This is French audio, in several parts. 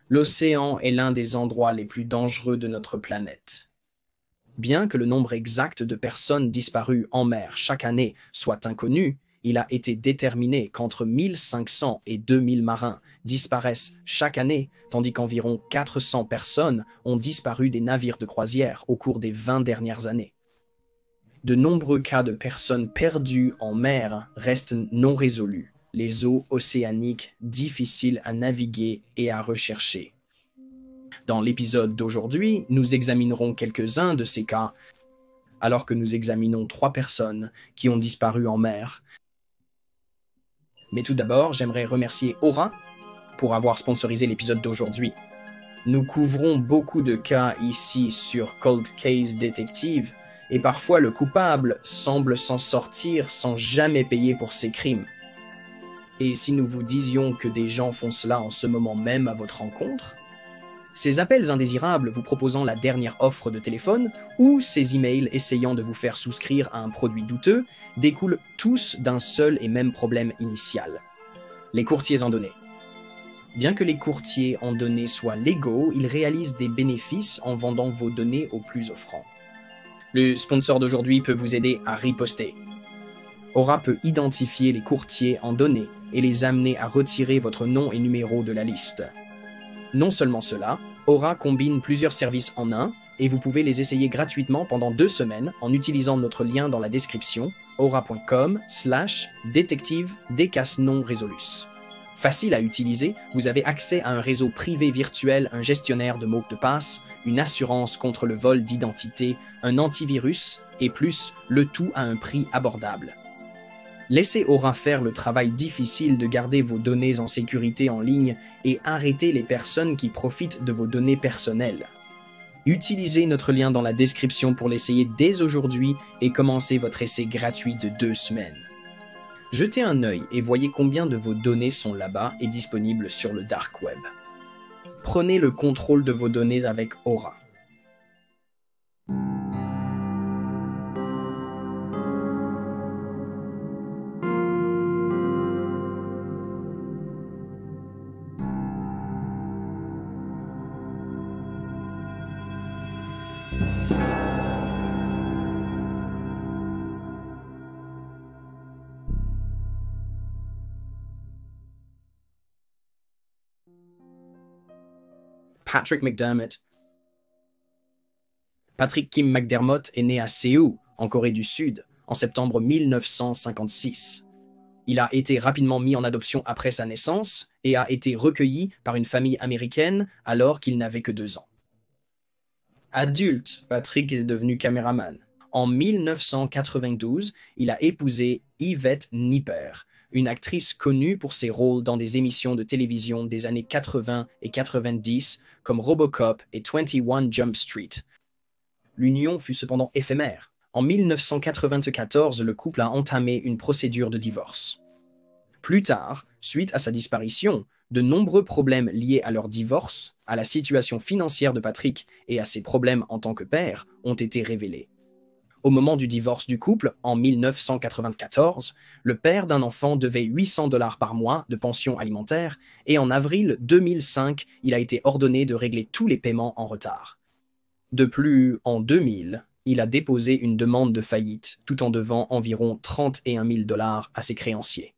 L'océan est l'un des endroits les plus dangereux de notre planète. Bien que le nombre exact de personnes disparues en mer chaque année soit inconnu, il a été déterminé qu'entre 1500 et 2000 marins disparaissent chaque année, tandis qu'environ 400 personnes ont disparu des navires de croisière au cours des 20 dernières années. De nombreux cas de personnes perdues en mer restent non résolus, les eaux océaniques difficiles à naviguer et à rechercher. Dans l'épisode d'aujourd'hui, nous examinerons quelques-uns de ces cas, alors que nous examinons 3 personnes qui ont disparu en mer. Mais tout d'abord, j'aimerais remercier Aura pour avoir sponsorisé l'épisode d'aujourd'hui. Nous couvrons beaucoup de cas ici sur Cold Case Detective, et parfois le coupable semble s'en sortir sans jamais payer pour ses crimes. Et si nous vous disions que des gens font cela en ce moment même à votre rencontre? Ces appels indésirables vous proposant la dernière offre de téléphone ou ces emails essayant de vous faire souscrire à un produit douteux découlent tous d'un seul et même problème initial: les courtiers en données. Bien que les courtiers en données soient légaux, ils réalisent des bénéfices en vendant vos données aux plus offrants. Le sponsor d'aujourd'hui peut vous aider à riposter. Aura peut identifier les courtiers en données et les amener à retirer votre nom et numéro de la liste. Non seulement cela, Aura combine plusieurs services en un et vous pouvez les essayer gratuitement pendant 2 semaines en utilisant notre lien dans la description aura.com/détective des cas non résolus. Facile à utiliser, vous avez accès à un réseau privé virtuel, un gestionnaire de mots de passe, une assurance contre le vol d'identité, un antivirus et plus, le tout à un prix abordable. Laissez Aura faire le travail difficile de garder vos données en sécurité en ligne et arrêtez les personnes qui profitent de vos données personnelles. Utilisez notre lien dans la description pour l'essayer dès aujourd'hui et commencez votre essai gratuit de 2 semaines. Jetez un œil et voyez combien de vos données sont là-bas et disponibles sur le dark web. Prenez le contrôle de vos données avec Aura. Patrick McDermott. Patrick Kim McDermott est né à Séoul, en Corée du Sud, en septembre 1956. Il a été rapidement mis en adoption après sa naissance et a été recueilli par une famille américaine alors qu'il n'avait que 2 ans. Adulte, Patrick est devenu caméraman. En 1992, il a épousé Yvette Nipper, une actrice connue pour ses rôles dans des émissions de télévision des années 80 et 90 comme Robocop et 21 Jump Street. L'union fut cependant éphémère. En 1994, le couple a entamé une procédure de divorce. Plus tard, suite à sa disparition, de nombreux problèmes liés à leur divorce, à la situation financière de Patrick et à ses problèmes en tant que père ont été révélés. Au moment du divorce du couple, en 1994, le père d'un enfant devait $800 par mois de pension alimentaire et en avril 2005, il a été ordonné de régler tous les paiements en retard. De plus, en 2000, il a déposé une demande de faillite tout en devant environ $31 000 à ses créanciers.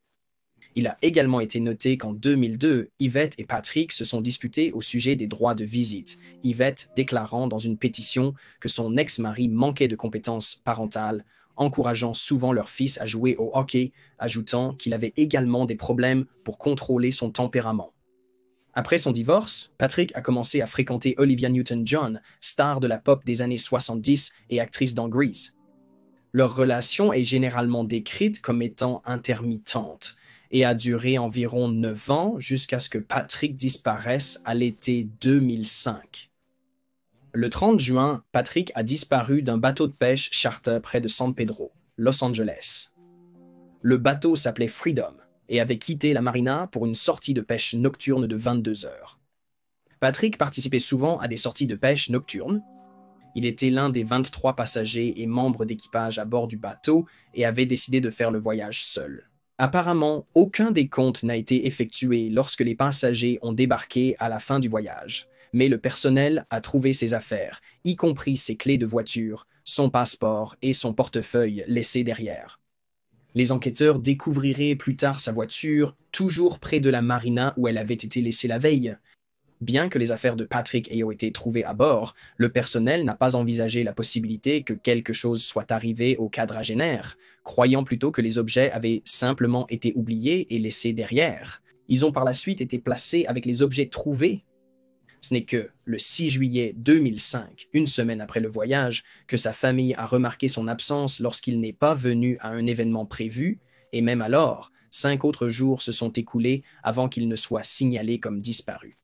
Il a également été noté qu'en 2002, Yvette et Patrick se sont disputés au sujet des droits de visite, Yvette déclarant dans une pétition que son ex-mari manquait de compétences parentales, encourageant souvent leur fils à jouer au hockey, ajoutant qu'il avait également des problèmes pour contrôler son tempérament. Après son divorce, Patrick a commencé à fréquenter Olivia Newton-John, star de la pop des années 70 et actrice dans Grease. Leur relation est généralement décrite comme étant intermittente et a duré environ 9 ans jusqu'à ce que Patrick disparaisse à l'été 2005. Le 30 juin, Patrick a disparu d'un bateau de pêche charter près de San Pedro, Los Angeles. Le bateau s'appelait Freedom et avait quitté la marina pour une sortie de pêche nocturne de 22 heures. Patrick participait souvent à des sorties de pêche nocturnes. Il était l'un des 23 passagers et membres d'équipage à bord du bateau et avait décidé de faire le voyage seul. Apparemment, aucun décompte n'a été effectué lorsque les passagers ont débarqué à la fin du voyage, mais le personnel a trouvé ses affaires, y compris ses clés de voiture, son passeport et son portefeuille laissés derrière. Les enquêteurs découvriraient plus tard sa voiture, toujours près de la marina où elle avait été laissée la veille. Bien que les affaires de Patrick aient été trouvées à bord, le personnel n'a pas envisagé la possibilité que quelque chose soit arrivé au quadragénaire, croyant plutôt que les objets avaient simplement été oubliés et laissés derrière. Ils ont par la suite été placés avec les objets trouvés. Ce n'est que le 6 juillet 2005, une semaine après le voyage, que sa famille a remarqué son absence lorsqu'il n'est pas venu à un événement prévu, et même alors, 5 autres jours se sont écoulés avant qu'il ne soit signalé comme disparu.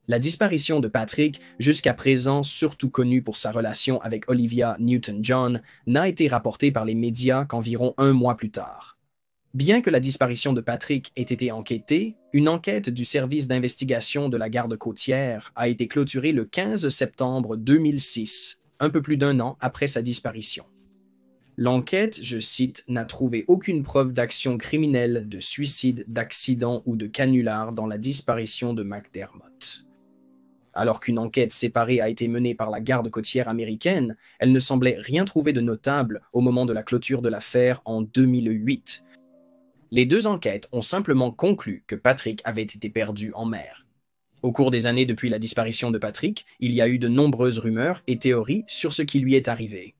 La disparition de Patrick, jusqu'à présent surtout connue pour sa relation avec Olivia Newton-John, n'a été rapportée par les médias qu'environ un mois plus tard. Bien que la disparition de Patrick ait été enquêtée, une enquête du service d'investigation de la garde côtière a été clôturée le 15 septembre 2006, un peu plus d'un an après sa disparition. L'enquête, je cite, n'a trouvé aucune preuve d'action criminelle, de suicide, d'accident ou de canular dans la disparition de McDermott. Alors qu'une enquête séparée a été menée par la garde côtière américaine, elle ne semblait rien trouver de notable au moment de la clôture de l'affaire en 2008. Les deux enquêtes ont simplement conclu que Patrick avait été perdu en mer. Au cours des années depuis la disparition de Patrick, il y a eu de nombreuses rumeurs et théories sur ce qui lui est arrivé.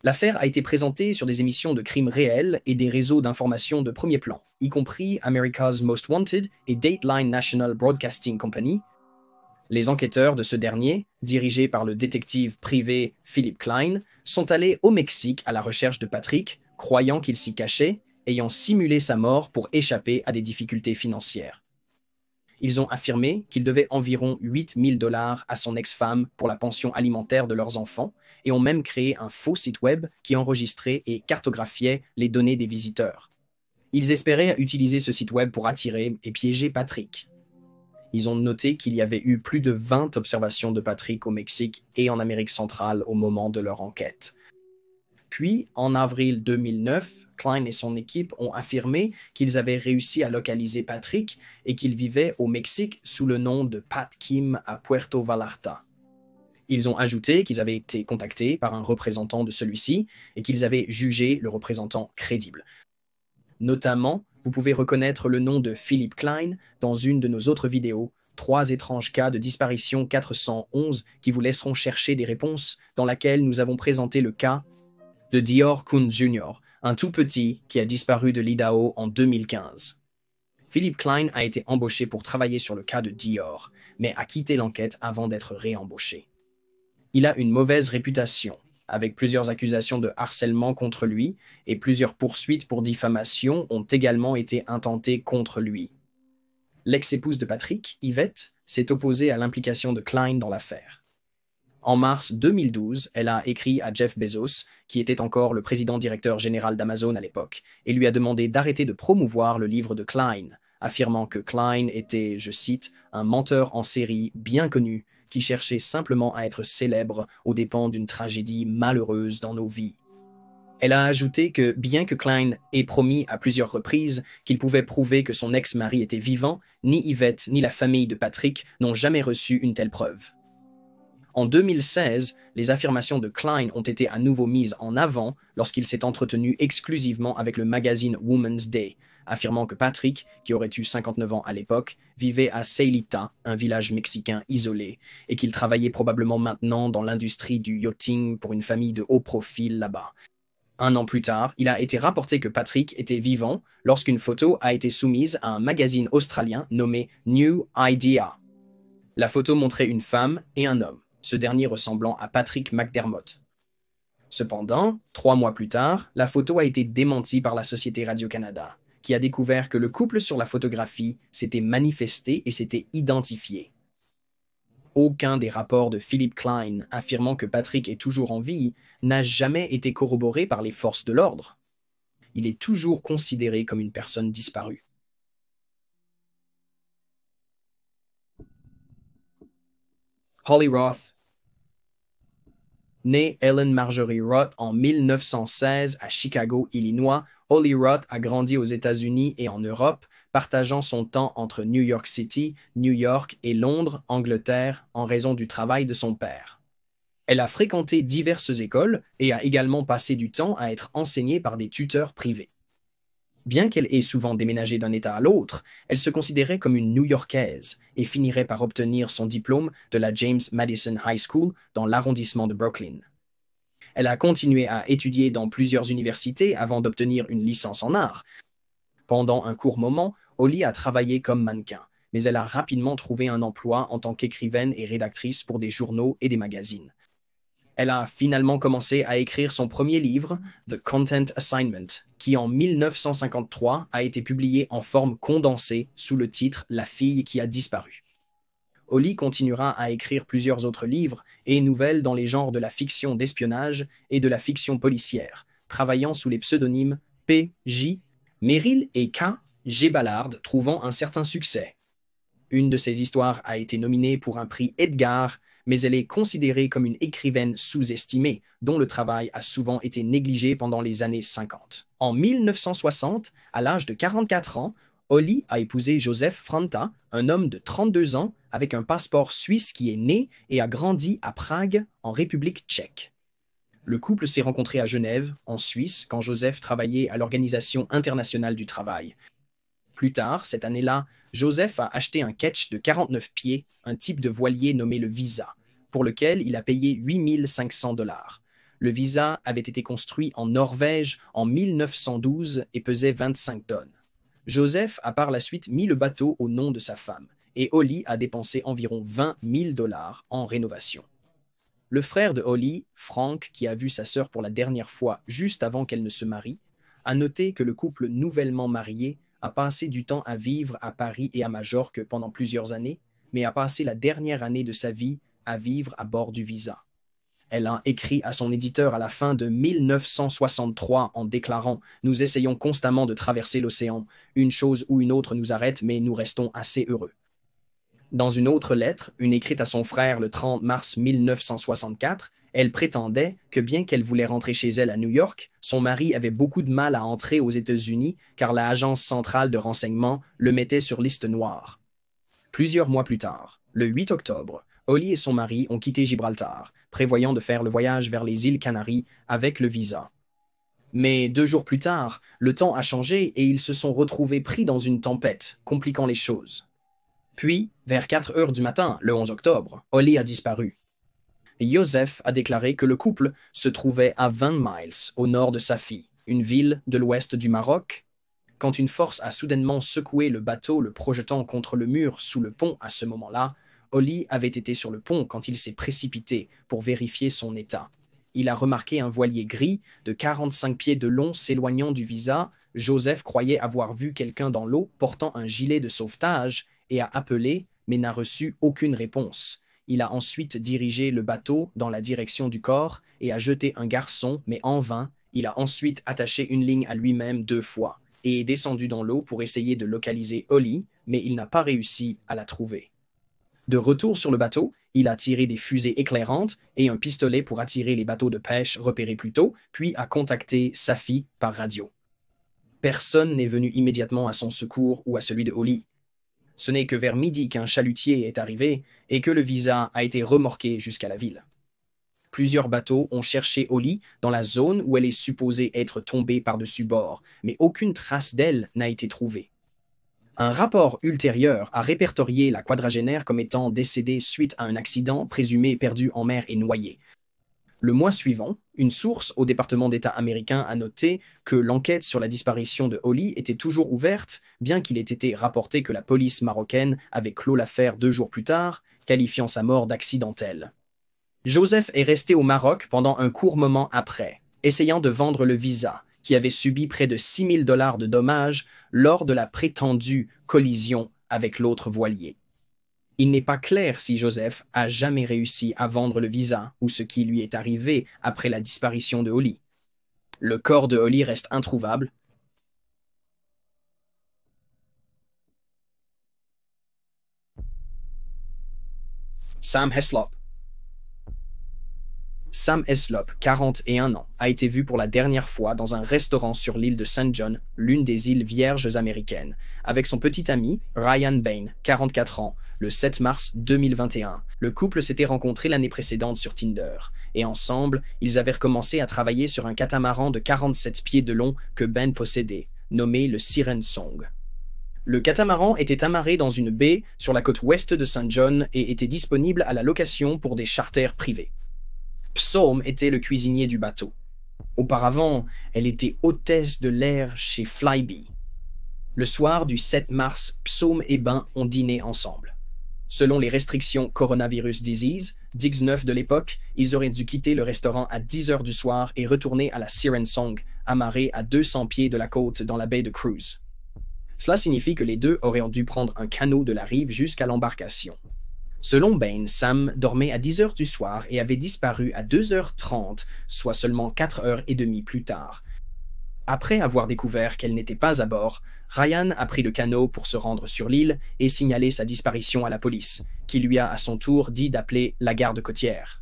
L'affaire a été présentée sur des émissions de crimes réels et des réseaux d'information de premier plan, y compris America's Most Wanted et Dateline National Broadcasting Company. Les enquêteurs de ce dernier, dirigés par le détective privé Philip Klein, sont allés au Mexique à la recherche de Patrick, croyant qu'il s'y cachait, ayant simulé sa mort pour échapper à des difficultés financières. Ils ont affirmé qu'il devait environ 8 000 $ à son ex-femme pour la pension alimentaire de leurs enfants et ont même créé un faux site web qui enregistrait et cartographiait les données des visiteurs. Ils espéraient utiliser ce site web pour attirer et piéger Patrick. Ils ont noté qu'il y avait eu plus de 20 observations de Patrick au Mexique et en Amérique centrale au moment de leur enquête. Puis, en avril 2009, Klein et son équipe ont affirmé qu'ils avaient réussi à localiser Patrick et qu'il vivait au Mexique sous le nom de Pat Kim à Puerto Vallarta. Ils ont ajouté qu'ils avaient été contactés par un représentant de celui-ci et qu'ils avaient jugé le représentant crédible. Notamment, vous pouvez reconnaître le nom de Philip Klein dans une de nos autres vidéos, 3 étranges cas de disparition 411 qui vous laisseront chercher des réponses, dans laquelle nous avons présenté le cas de Dior Kuhn Jr., un tout petit qui a disparu de l'Idaho en 2015. Philip Klein a été embauché pour travailler sur le cas de Dior, mais a quitté l'enquête avant d'être réembauché. Il a une mauvaise réputation, avec plusieurs accusations de harcèlement contre lui, et plusieurs poursuites pour diffamation ont également été intentées contre lui. L'ex-épouse de Patrick, Yvette, s'est opposée à l'implication de Klein dans l'affaire. En mars 2012, elle a écrit à Jeff Bezos, qui était encore le président-directeur général d'Amazon à l'époque, et lui a demandé d'arrêter de promouvoir le livre de Klein, affirmant que Klein était, je cite, un menteur en série bien connu qui cherchait simplement à être célèbre aux dépens d'une tragédie malheureuse dans nos vies. Elle a ajouté que, bien que Klein ait promis à plusieurs reprises qu'il pouvait prouver que son ex-mari était vivant, ni Yvette ni la famille de Patrick n'ont jamais reçu une telle preuve. En 2016, les affirmations de Klein ont été à nouveau mises en avant lorsqu'il s'est entretenu exclusivement avec le magazine Woman's Day, affirmant que Patrick, qui aurait eu 59 ans à l'époque, vivait à Ceilita, un village mexicain isolé, et qu'il travaillait probablement maintenant dans l'industrie du yachting pour une famille de haut profil là-bas. Un an plus tard, il a été rapporté que Patrick était vivant lorsqu'une photo a été soumise à un magazine australien nommé New Idea. La photo montrait une femme et un homme, ce dernier ressemblant à Patrick McDermott. Cependant, 3 mois plus tard, la photo a été démentie par la Société Radio-Canada, qui a découvert que le couple sur la photographie s'était manifesté et s'était identifié. Aucun des rapports de Philip Klein affirmant que Patrick est toujours en vie n'a jamais été corroboré par les forces de l'ordre. Il est toujours considéré comme une personne disparue. Holly Roth Née Ellen Marjorie Roth en 1916 à Chicago, Illinois, Holly Roth a grandi aux États-Unis et en Europe, partageant son temps entre New York City, New York et Londres, Angleterre, en raison du travail de son père. Elle a fréquenté diverses écoles et a également passé du temps à être enseignée par des tuteurs privés. Bien qu'elle ait souvent déménagé d'un État à l'autre, elle se considérait comme une New-Yorkaise et finirait par obtenir son diplôme de la James Madison High School dans l'arrondissement de Brooklyn. Elle a continué à étudier dans plusieurs universités avant d'obtenir une licence en art. Pendant un court moment, Holly a travaillé comme mannequin, mais elle a rapidement trouvé un emploi en tant qu'écrivaine et rédactrice pour des journaux et des magazines. Elle a finalement commencé à écrire son premier livre, The Content Assignment, qui en 1953 a été publié en forme condensée sous le titre La fille qui a disparu. Holly continuera à écrire plusieurs autres livres et nouvelles dans les genres de la fiction d'espionnage et de la fiction policière, travaillant sous les pseudonymes P. J. Merrill et K. G. Ballard, trouvant un certain succès. Une de ses histoires a été nominée pour un prix Edgar, mais elle est considérée comme une écrivaine sous-estimée, dont le travail a souvent été négligé pendant les années 50. En 1960, à l'âge de 44 ans, Holly a épousé Joseph Franta, un homme de 32 ans avec un passeport suisse qui est né et a grandi à Prague, en République tchèque. Le couple s'est rencontré à Genève, en Suisse, quand Joseph travaillait à l'Organisation internationale du travail. Plus tard, cette année-là, Joseph a acheté un ketch de 49 pieds, un type de voilier nommé le Visa, pour lequel il a payé 8 500 $. Le Visa avait été construit en Norvège en 1912 et pesait 25 tonnes. Joseph a par la suite mis le bateau au nom de sa femme, et Holly a dépensé environ 20 000 $ en rénovation. Le frère de Holly, Frank, qui a vu sa sœur pour la dernière fois juste avant qu'elle ne se marie, a noté que le couple nouvellement marié a passé du temps à vivre à Paris et à Majorque pendant plusieurs années, mais a passé la dernière année de sa vie à vivre à bord du Visa. Elle a écrit à son éditeur à la fin de 1963 en déclarant « Nous essayons constamment de traverser l'océan. Une chose ou une autre nous arrête, mais nous restons assez heureux. » Dans une autre lettre, une écrite à son frère le 30 mars 1964, elle prétendait que bien qu'elle voulait rentrer chez elle à New York, son mari avait beaucoup de mal à entrer aux États-Unis car l'Agence centrale de renseignement le mettait sur liste noire. Plusieurs mois plus tard, le 8 octobre, Holly et son mari ont quitté Gibraltar, prévoyant de faire le voyage vers les îles Canaries avec le Visa. Mais 2 jours plus tard, le temps a changé et ils se sont retrouvés pris dans une tempête, compliquant les choses. Puis, vers 4 heures du matin, le 11 octobre, Holly a disparu. Joseph a déclaré que le couple se trouvait à 20 miles au nord de Safi, une ville de l'ouest du Maroc, quand une force a soudainement secoué le bateau, le projetant contre le mur sous le pont à ce moment-là. Holly avait été sur le pont quand il s'est précipité pour vérifier son état. Il a remarqué un voilier gris de 45 pieds de long s'éloignant du Visa. Joseph croyait avoir vu quelqu'un dans l'eau portant un gilet de sauvetage et a appelé, mais n'a reçu aucune réponse. Il a ensuite dirigé le bateau dans la direction du corps et a jeté un garçon, mais en vain. Il a ensuite attaché une ligne à lui-même 2 fois et est descendu dans l'eau pour essayer de localiser Holly, mais il n'a pas réussi à la trouver. De retour sur le bateau, il a tiré des fusées éclairantes et un pistolet pour attirer les bateaux de pêche repérés plus tôt, puis a contacté Safi par radio. Personne n'est venu immédiatement à son secours ou à celui de Holly. Ce n'est que vers midi qu'un chalutier est arrivé et que le Visa a été remorqué jusqu'à la ville. Plusieurs bateaux ont cherché Holly dans la zone où elle est supposée être tombée par-dessus bord, mais aucune trace d'elle n'a été trouvée. Un rapport ultérieur a répertorié la quadragénaire comme étant décédée suite à un accident présumé perdu en mer et noyé. Le mois suivant, une source au département d'État américain a noté que l'enquête sur la disparition de Holly était toujours ouverte, bien qu'il ait été rapporté que la police marocaine avait clos l'affaire 2 jours plus tard, qualifiant sa mort d'accidentelle. Joseph est resté au Maroc pendant un court moment après, essayant de vendre le Visa, qui avait subi près de 6 000 $ de dommages lors de la prétendue collision avec l'autre voilier. Il n'est pas clair si Joseph a jamais réussi à vendre le Visa ou ce qui lui est arrivé après la disparition de Holly. Le corps de Holly reste introuvable. Sam Heslop. Sam Heslop, 41 ans, a été vu pour la dernière fois dans un restaurant sur l'île de St. John, l'une des îles Vierges américaines, avec son petit ami Ryan Bain, 44 ans, le 7 mars 2021. Le couple s'était rencontré l'année précédente sur Tinder, et ensemble, ils avaient recommencé à travailler sur un catamaran de 47 pieds de long que Bain possédait, nommé le Siren Song. Le catamaran était amarré dans une baie sur la côte ouest de St. John et était disponible à la location pour des charters privés. Psalm était le cuisinier du bateau. Auparavant, elle était hôtesse de l'air chez Flybe. Le soir du 7 mars, Psalm et Bain ont dîné ensemble. Selon les restrictions Coronavirus Disease, 19 de l'époque, ils auraient dû quitter le restaurant à 10 heures du soir et retourner à la Siren Song, amarrée à 200 pieds de la côte dans la baie de Cruz. Cela signifie que les deux auraient dû prendre un canot de la rive jusqu'à l'embarcation. Selon Bain, Sam dormait à 10 heures du soir et avait disparu à 2h30, soit seulement 4h30 plus tard. Après avoir découvert qu'elle n'était pas à bord, Ryan a pris le canot pour se rendre sur l'île et signaler sa disparition à la police, qui lui a à son tour dit d'appeler la garde côtière.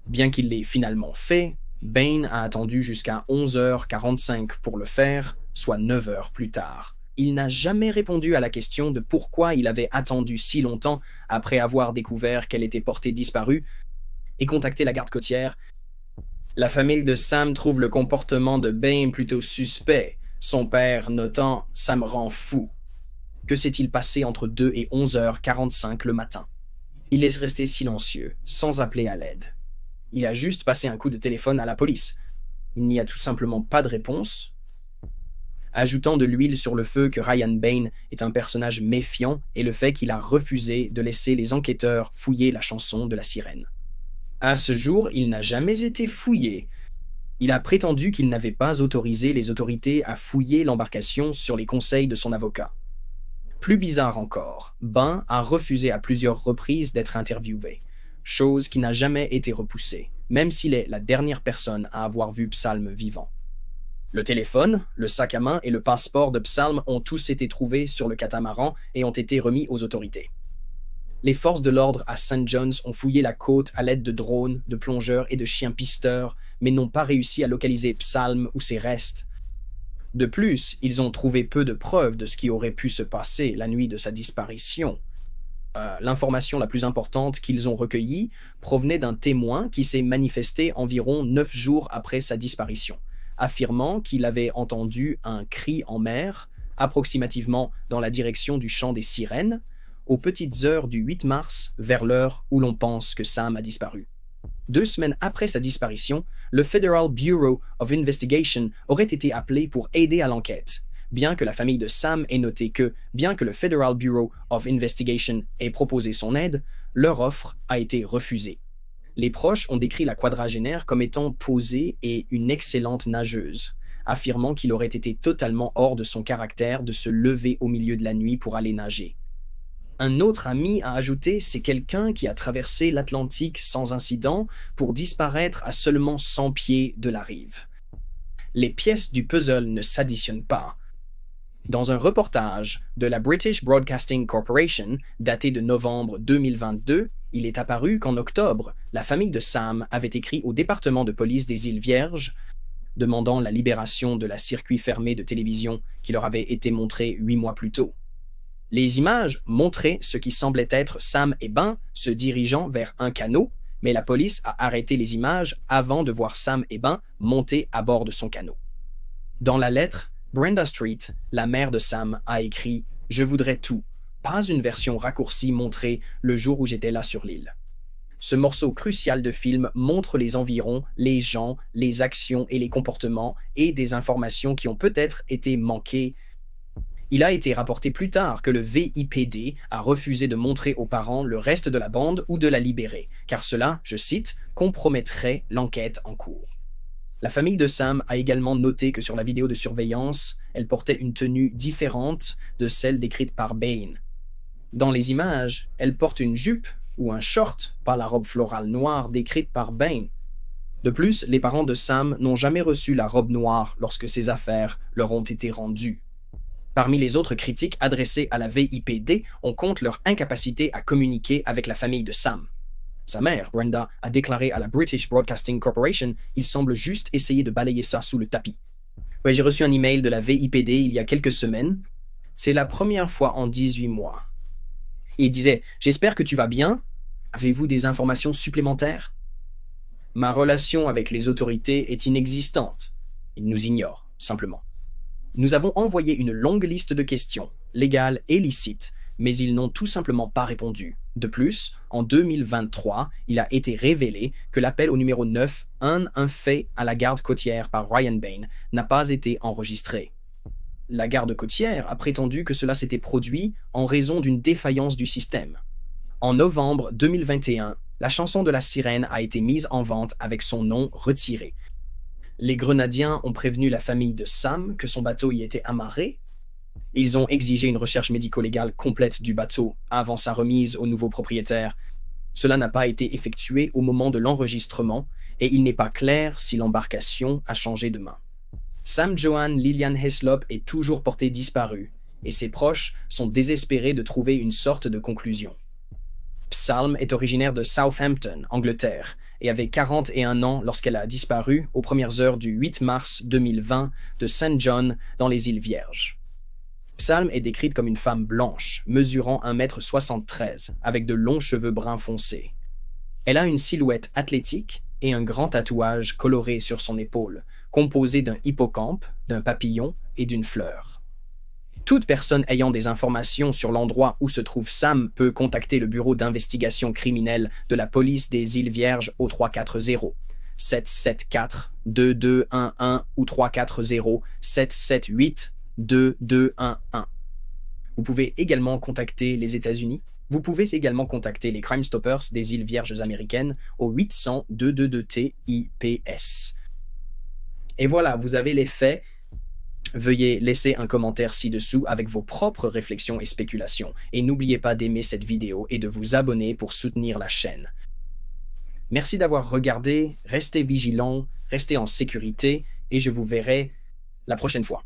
Bien qu'il l'ait finalement fait, Bain a attendu jusqu'à 11h45 pour le faire, soit 9 heures plus tard. Il n'a jamais répondu à la question de pourquoi il avait attendu si longtemps après avoir découvert qu'elle était portée disparue et contacté la garde côtière. La famille de Sam trouve le comportement de Bain plutôt suspect, son père notant « ça me rend fou ». Que s'est-il passé entre 2 et 11h45 le matin? Il est resté silencieux, sans appeler à l'aide. Il a juste passé un coup de téléphone à la police. Il n'y a tout simplement pas de réponse, ajoutant de l'huile sur le feu que Ryan Bain est un personnage méfiant et le fait qu'il a refusé de laisser les enquêteurs fouiller la chanson de la sirène. À ce jour, il n'a jamais été fouillé. Il a prétendu qu'il n'avait pas autorisé les autorités à fouiller l'embarcation sur les conseils de son avocat. Plus bizarre encore, Bain a refusé à plusieurs reprises d'être interviewé, chose qui n'a jamais été repoussée, même s'il est la dernière personne à avoir vu Psalm vivant. Le téléphone, le sac à main et le passeport de Psalm ont tous été trouvés sur le catamaran et ont été remis aux autorités. Les forces de l'ordre à St. John's ont fouillé la côte à l'aide de drones, de plongeurs et de chiens pisteurs, mais n'ont pas réussi à localiser Psalm ou ses restes. De plus, ils ont trouvé peu de preuves de ce qui aurait pu se passer la nuit de sa disparition. L'information la plus importante qu'ils ont recueillie provenait d'un témoin qui s'est manifesté environ 9 jours après sa disparition, affirmant qu'il avait entendu un cri en mer, approximativement dans la direction du chant des sirènes, aux petites heures du 8 mars, vers l'heure où l'on pense que Sam a disparu. 2 semaines après sa disparition, le Federal Bureau of Investigation aurait été appelé pour aider à l'enquête, bien que la famille de Sam ait noté que, bien que le Federal Bureau of Investigation ait proposé son aide, leur offre a été refusée. Les proches ont décrit la quadragénaire comme étant posée et une excellente nageuse, affirmant qu'il aurait été totalement hors de son caractère de se lever au milieu de la nuit pour aller nager. Un autre ami a ajouté « c'est quelqu'un qui a traversé l'Atlantique sans incident pour disparaître à seulement 100 pieds de la rive. » Les pièces du puzzle ne s'additionnent pas. Dans un reportage de la British Broadcasting Corporation, daté de novembre 2022, il est apparu qu'en octobre, la famille de Sam avait écrit au département de police des îles Vierges, demandant la libération de la circuit fermé de télévision qui leur avait été montré 8 mois plus tôt. Les images montraient ce qui semblait être Sam et Bain se dirigeant vers un canot, mais la police a arrêté les images avant de voir Sam et Bain monter à bord de son canot. Dans la lettre, Brenda Street, la mère de Sam, a écrit « Je voudrais tout, pas une version raccourcie montrée le jour où j'étais là sur l'île. » Ce morceau crucial de film montre les environs, les gens, les actions et les comportements et des informations qui ont peut-être été manquées. Il a été rapporté plus tard que le VIPD a refusé de montrer aux parents le reste de la bande ou de la libérer, car cela, je cite, compromettrait l'enquête en cours. La famille de Sam a également noté que sur la vidéo de surveillance, elle portait une tenue différente de celle décrite par Bain. Dans les images, elle porte une jupe ou un short, pas la robe florale noire décrite par Bain. De plus, les parents de Sam n'ont jamais reçu la robe noire lorsque ces affaires leur ont été rendues. Parmi les autres critiques adressées à la VIPD, on compte leur incapacité à communiquer avec la famille de Sam. Sa mère, Brenda, a déclaré à la British Broadcasting Corporation, il semble juste essayer de balayer ça sous le tapis. Ouais, j'ai reçu un email de la VIPD il y a quelques semaines. C'est la première fois en 18 mois. Et il disait, j'espère que tu vas bien. Avez-vous des informations supplémentaires? Ma relation avec les autorités est inexistante. Ils nous ignorent, simplement. Nous avons envoyé une longue liste de questions, légales et licites, mais ils n'ont tout simplement pas répondu. De plus, en 2023, il a été révélé que l'appel au numéro 911 fait à la garde côtière par Ryan Bain n'a pas été enregistré. La garde côtière a prétendu que cela s'était produit en raison d'une défaillance du système. En novembre 2021, la chanson de la sirène a été mise en vente avec son nom retiré. Les Grenadiens ont prévenu la famille de Sam que son bateau y était amarré. Ils ont exigé une recherche médico-légale complète du bateau avant sa remise au nouveau propriétaire. Cela n'a pas été effectué au moment de l'enregistrement et il n'est pas clair si l'embarcation a changé de main. Sam Johan Lillian Heslop est toujours porté disparu et ses proches sont désespérés de trouver une sorte de conclusion. Psalm est originaire de Southampton, Angleterre, et avait 41 ans lorsqu'elle a disparu aux premières heures du 8 mars 2020 de St. John dans les îles Vierges. Psalm est décrite comme une femme blanche, mesurant 1,73 m, avec de longs cheveux bruns foncés. Elle a une silhouette athlétique et un grand tatouage coloré sur son épaule, composé d'un hippocampe, d'un papillon et d'une fleur. Toute personne ayant des informations sur l'endroit où se trouve Sam peut contacter le bureau d'investigation criminelle de la police des îles Vierges au 340-774-2211 ou 340-778-2211. Vous pouvez également contacter les États-Unis. Vous pouvez également contacter les Crime Stoppers des îles Vierges américaines au 800-222-TIPS. Et voilà, vous avez les faits. Veuillez laisser un commentaire ci-dessous avec vos propres réflexions et spéculations. Et n'oubliez pas d'aimer cette vidéo et de vous abonner pour soutenir la chaîne. Merci d'avoir regardé, restez vigilants, restez en sécurité et je vous verrai la prochaine fois.